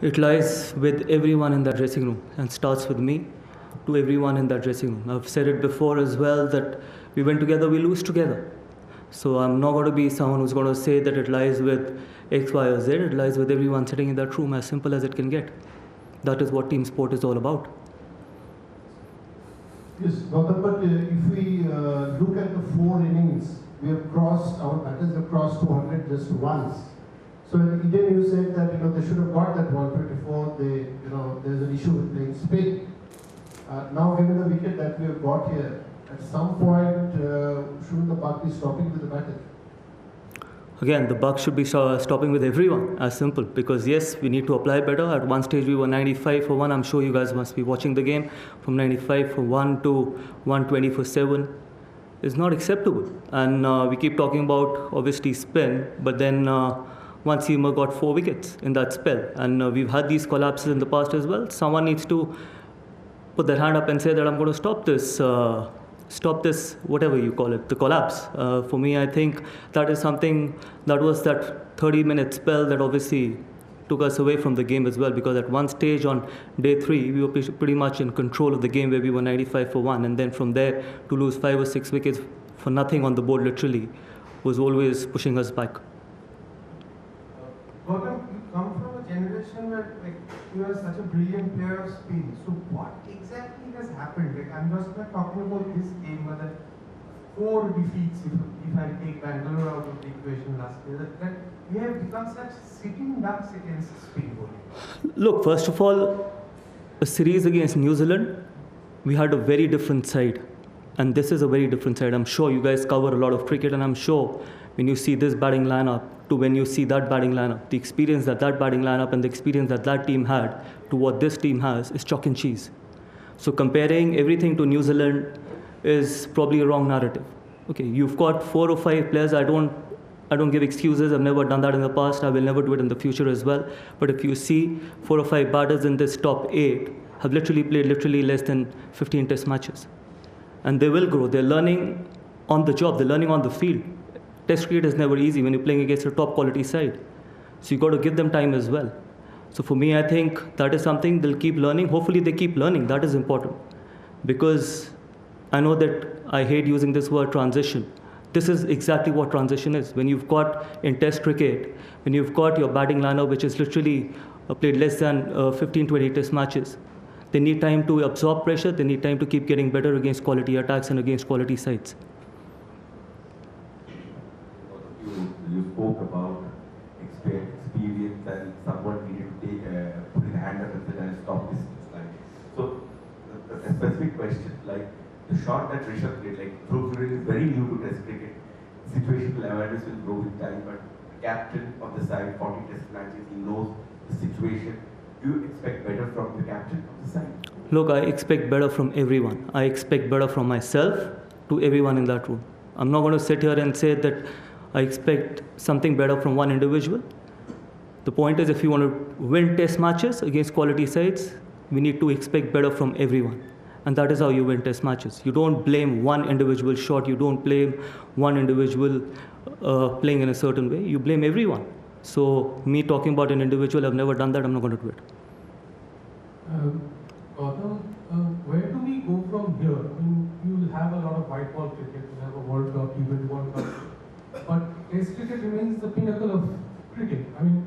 It lies with everyone in that dressing room and starts with me to everyone in that dressing room. I've said it before as well that we win together, we lose together. So I'm not going to be someone who's going to say that it lies with X, Y, or Z. It lies with everyone sitting in that room, as simple as it can get. That is what team sport is all about. Yes, Gautam, but if we look at the 4 innings, we have crossed, our batters have crossed 200 just once. So in Indian, you said that they should have got that 124. There's an issue with playing spin. Now given the wicket that we have got here, at some point shouldn't the buck be stopping with the batter? Again, the buck should be stopping with everyone, as simple. Because yes, we need to apply better. At one stage we were 95 for 1. I'm sure you guys must be watching the game. From 95 for 1 to 120 for 7 is not acceptable. And we keep talking about obviously spin, but then one seamer got 4 wickets in that spell. And we've had these collapses in the past as well. Someone needs to put their hand up and say that I'm going to stop this, whatever you call it, the collapse. For me, I think that is something that was that 30-minute spell that obviously took us away from the game as well, because at one stage on day 3, we were pretty much in control of the game where we were 95 for 1, and then from there to lose 5 or 6 wickets for nothing on the board literally was always pushing us back. Gautam, you come from a generation where you are such a brilliant player of spin. So what exactly has happened? I'm just not talking about this game, but the 4 defeats, if I take Bangalore out of the equation last year, that we have become such sitting ducks against spin bowling. Look, first of all, a series against New Zealand, we had a very different side. And this is a very different side. I'm sure you guys cover a lot of cricket, and I'm sure when you see this batting lineup to when you see that batting lineup, the experience that batting lineup and the experience that team had to what this team has is chalk and cheese. So comparing everything to New Zealand is probably a wrong narrative. Okay, you've got 4 or 5 players. I don't give excuses. I've never done that in the past. I will never do it in the future as well. But if you see 4 or 5 batters in this top 8 have literally played less than 15 test matches. And they will grow. They're learning on the job. They're learning on the field. Test cricket is never easy when you're playing against a top quality side. So you've got to give them time as well. So for me, I think that is something they'll keep learning. Hopefully they keep learning. That is important. Because I know that I hate using this word transition. This is exactly what transition is. When you've got in test cricket, when you've got your batting lineup which is literally played less than 15-20 test matches, they need time to absorb pressure. They need time to keep getting better against quality attacks and against quality sides. You spoke about experience and someone needed to put his hand up and stop this line. So a specific question, like the shot that Rishabh played, Dhruv is very new to Test cricket. Situational awareness will grow with time, but the captain of the side, 40 Test matches, he knows the situation. Do you expect better from the captain of the side? Look, I expect better from everyone. I expect better from myself to everyone in that room. I'm not going to sit here and say that I expect something better from one individual. The point is, if you want to win test matches against quality sides, we need to expect better from everyone. And that is how you win test matches. You don't blame one individual shot. You don't blame one individual playing in a certain way. You blame everyone. So me talking about an individual, I've never done that. I'm not going to do it. Gautam, where do we go from here? I mean, you will have a lot of white ball cricket. You have a World Cup, T20 World Cup. But Test cricket remains the pinnacle of cricket. I mean,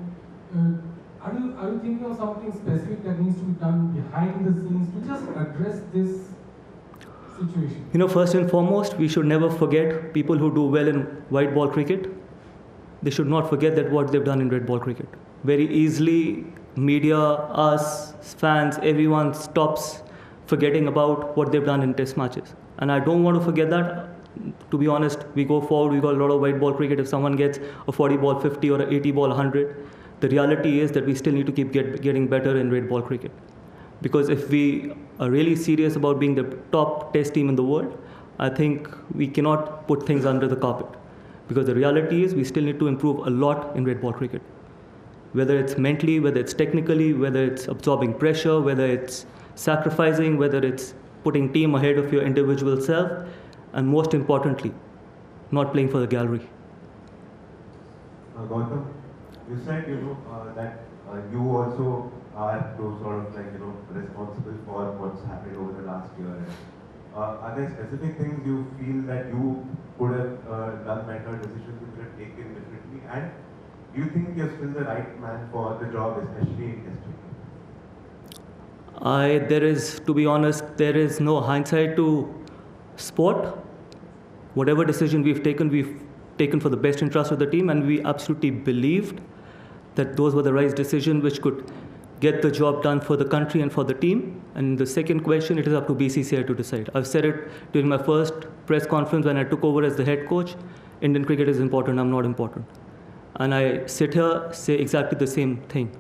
are you thinking of something specific that needs to be done behind the scenes to just address this situation? First and foremost, we should never forget people who do well in white ball cricket. They should not forget that what they've done in red ball cricket. Very easily, media, us, fans, everyone stops forgetting about what they've done in test matches. And I don't want to forget that. To be honest, we go forward, we got a lot of white ball cricket. If someone gets a 40 ball 50 or an 80 ball 100, the reality is that we still need to keep getting better in red ball cricket. Because if we are really serious about being the top test team in the world, I think we cannot put things under the carpet. Because the reality is we still need to improve a lot in red ball cricket. Whether it's mentally, whether it's technically, whether it's absorbing pressure, whether it's sacrificing, whether it's putting team ahead of your individual self, and most importantly, not playing for the gallery. Gautam, you said that you also are those sort of like, responsible for what's happened over the last year? Are there specific things you feel that you could have done better, decisions you could have taken differently? And do you think you're still the right man for the job, especially in Test cricket? There is, to be honest, there is no hindsight to sport. Whatever decision we've taken for the best interest of the team, and we absolutely believed that those were the right decisions which could get the job done for the country and for the team. And the second question, it is up to BCCI to decide. I've said it during my first press conference when I took over as the head coach. Indian cricket is important, I'm not important. And I sit here, say exactly the same thing.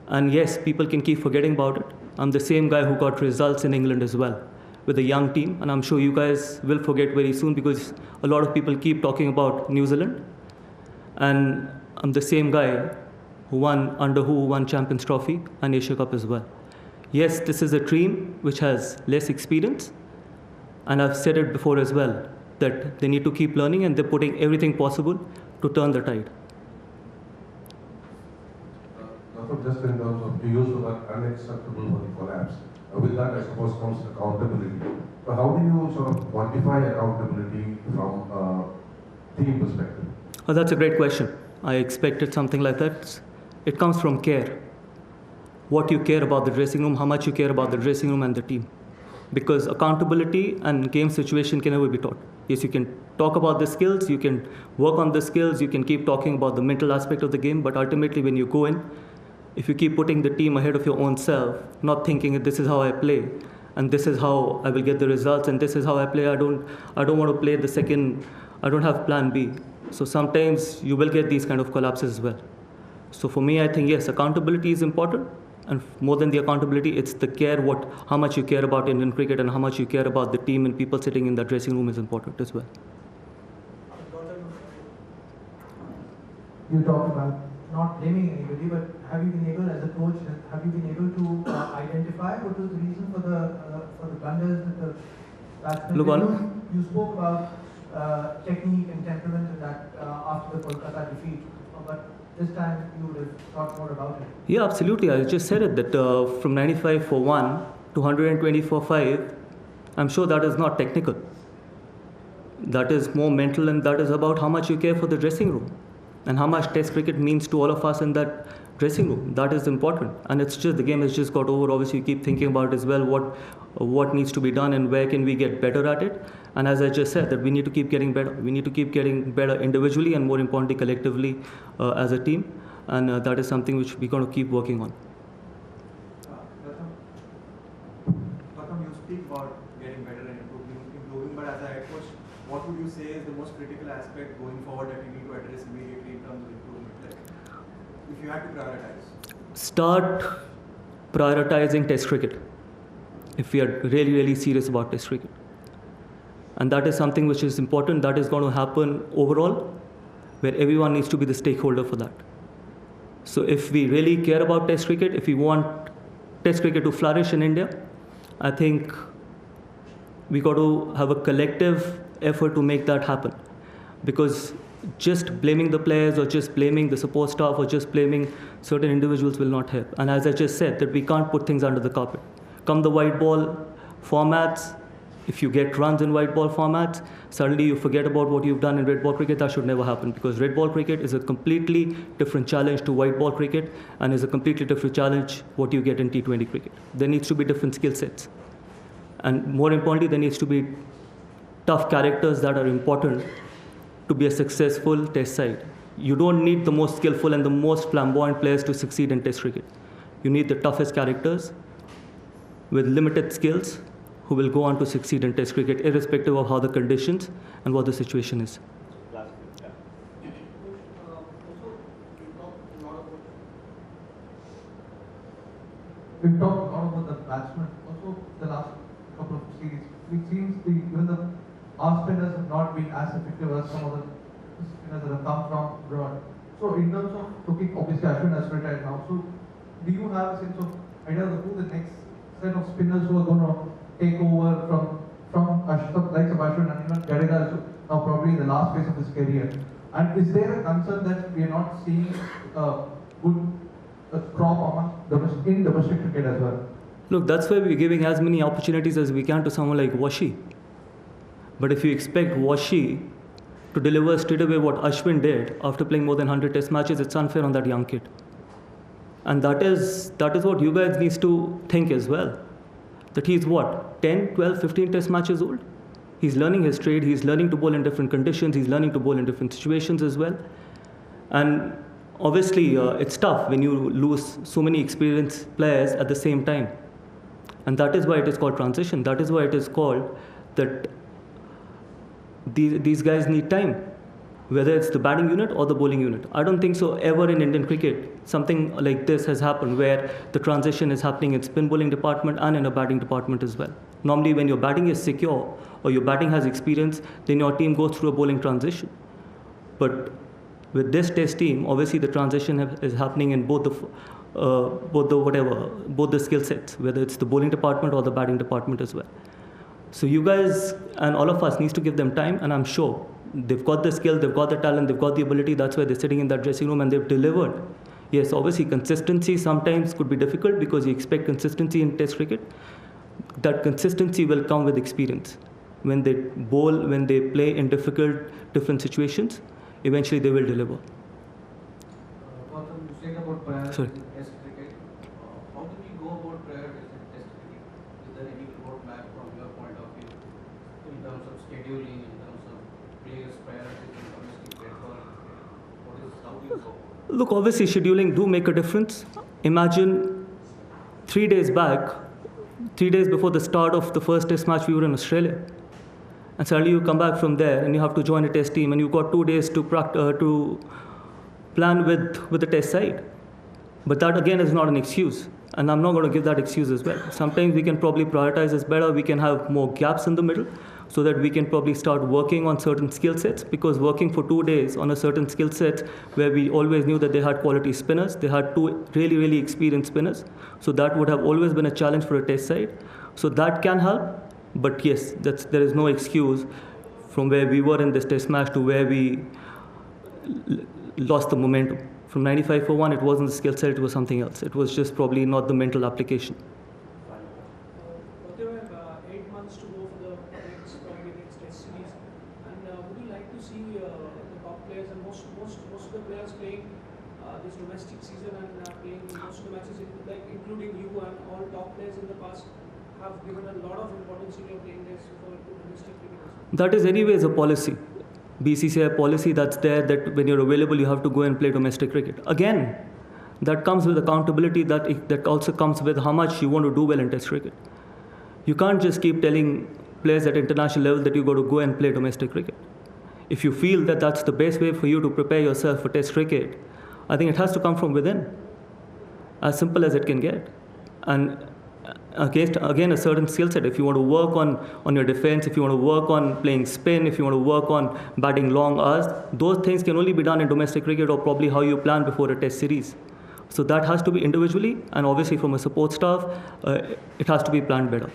And yes, people can keep forgetting about it. I'm the same guy who got results in England as well with a young team, and I'm sure you guys will forget very soon because a lot of people keep talking about New Zealand. And I'm the same guy who won Champions Trophy and Asia Cup as well. Yes, this is a team which has less experience, and I've said it before as well, that they need to keep learning and they're putting everything possible to turn the tide. Just in terms of, you used the word unacceptable for the collapse. With that, I suppose, comes accountability. So how do you sort of quantify accountability from a team perspective? Oh, that's a great question. I expected something like that. It comes from care. What you care about the dressing room, how much you care about the dressing room and the team. Because accountability and game situation can never be taught. Yes, you can talk about the skills, you can work on the skills, you can keep talking about the mental aspect of the game, but ultimately when you go in, if you keep putting the team ahead of your own self, not thinking that this is how I play, and this is how I will get the results, and this is how I play, I don't want to play the second, I don't have plan B. So sometimes you will get these kind of collapses as well. So for me, I think yes, accountability is important, and more than the accountability, it's the care, how much you care about Indian cricket and how much you care about the team and people sitting in the dressing room is important as well. You talked about not blaming anybody, but have you been able, as a coach, have you been able to identify what was the reason for the blunders that the batsmen did? You spoke about technique and temperament and that after the Kolkata defeat, but this time you would have thought more about it. Yeah, absolutely. I just said it that from 95 for 1 to 120 for 5, I'm sure that is not technical. That is more mental, and that is about how much you care for the dressing room. And how much Test cricket means to all of us in that dressing room. That is important. And it's just, the game has just got over. Obviously, you keep thinking about as well what needs to be done and where can we get better at it. And as I just said, that we need to keep getting better. We need to keep getting better individually and more importantly, collectively as a team. And that is something which we're going to keep working on. Gautam, you speak about getting better and improving, but as a head coach, what would you say is the most critical aspect going forward that you need to address immediately in terms of improvement? Like, if you had to prioritize? Start prioritizing Test cricket. If we are really, really serious about Test cricket. And that is something which is important. That is going to happen overall, where everyone needs to be the stakeholder for that. So if we really care about Test cricket, if we want Test cricket to flourish in India, I think we got to have a collective effort to make that happen. Because just blaming the players or just blaming the support staff or just blaming certain individuals will not help. And as I just said, that we can't put things under the carpet. Come the white ball formats, if you get runs in white ball formats, suddenly you forget about what you've done in red ball cricket. That should never happen, because red ball cricket is a completely different challenge to white ball cricket and is a completely different challenge what you get in T20 cricket. There needs to be different skill sets. And more importantly, there needs to be tough characters that are important to be a successful Test side. You don't need the most skillful and the most flamboyant players to succeed in Test cricket. You need the toughest characters with limited skills who will go on to succeed in Test cricket, irrespective of how the conditions and what the situation is. We've talked a lot about the batsmen. Also, the last couple of series, it seems even the our spinners have not been as effective as some of the spinners that have come from abroad. So, in terms of looking, obviously Ashwin has retired now. So, do you have a sense of idea of who the next set of spinners who are going to take over from Ashwin, likes of Ashwin and even Gadega is now probably in the last phase of his career? And is there a concern that we are not seeing good crop in domestic cricket as well. Look, that's why we're giving as many opportunities as we can to someone like Washi. But if you expect Washi to deliver straight away what Ashwin did after playing more than 100 test matches, it's unfair on that young kid. And that is what you guys need to think as well. That he's what, 10, 12, 15 test matches old? He's learning his trade, he's learning to bowl in different conditions, he's learning to bowl in different situations as well. And obviously, it's tough when you lose so many experienced players at the same time. And that is why it is called transition. That is why it is called that these guys need time, whether it's the batting unit or the bowling unit. I don't think so ever in Indian cricket something like this has happened where the transition is happening in spin bowling department and in a batting department as well. Normally when your batting is secure or your batting has experience, then your team goes through a bowling transition. But with this test team, obviously the transition is happening in both the skill sets, whether it's the bowling department or the batting department as well. So you guys and all of us needs to give them time, and I'm sure they've got the skill, they've got the talent, they've got the ability. That's why they're sitting in that dressing room and they've delivered. Yes, obviously consistency sometimes could be difficult because you expect consistency in test cricket. That consistency will come with experience. When they bowl, when they play in different situations, eventually they will deliver. Gautam, you said about priorities in test cricket. How do we go about priorities in test cricket? Is there any roadmap from your point of view in terms of scheduling, in terms of players' priorities in domestic cricket? How do you go? Look, obviously scheduling do make a difference. Imagine 3 days back, 3 days before the start of the first test match, we were in Australia. And suddenly you come back from there and you have to join a test team and you've got 2 days to plan with the test side. But that again is not an excuse. And I'm not going to give that excuse as well. Sometimes we can probably prioritize this better. We can have more gaps in the middle so that we can probably start working on certain skill sets, because working for 2 days on a certain skill set where we always knew that they had quality spinners, they had 2 really, really experienced spinners. So that would have always been a challenge for a test side. So that can help. But yes, there is no excuse from where we were in this test match to where we lost the momentum. From 95 for 1, it wasn't the skill set, it was something else. It was just probably not the mental application. There were 8 months to go for the next test series. And would you like to see the top players and most of the players playing this domestic season and playing most of the matches, including you and all top players in the past, have given a lot of importance in your playing days for domestic cricket? That is anyways a policy. BCCI policy that's there, that when you're available you have to go and play domestic cricket. Again, that comes with accountability, that also comes with how much you want to do well in test cricket. You can't just keep telling players at international level that you got to go and play domestic cricket. If you feel that that's the best way for you to prepare yourself for test cricket, I think it has to come from within. As simple as it can get. And again, a certain skill set. If you want to work on your defense, if you want to work on playing spin, if you want to work on batting long hours, those things can only be done in domestic cricket, or probably how you plan before a test series. So that has to be individually, and obviously from a support staff, it has to be planned better.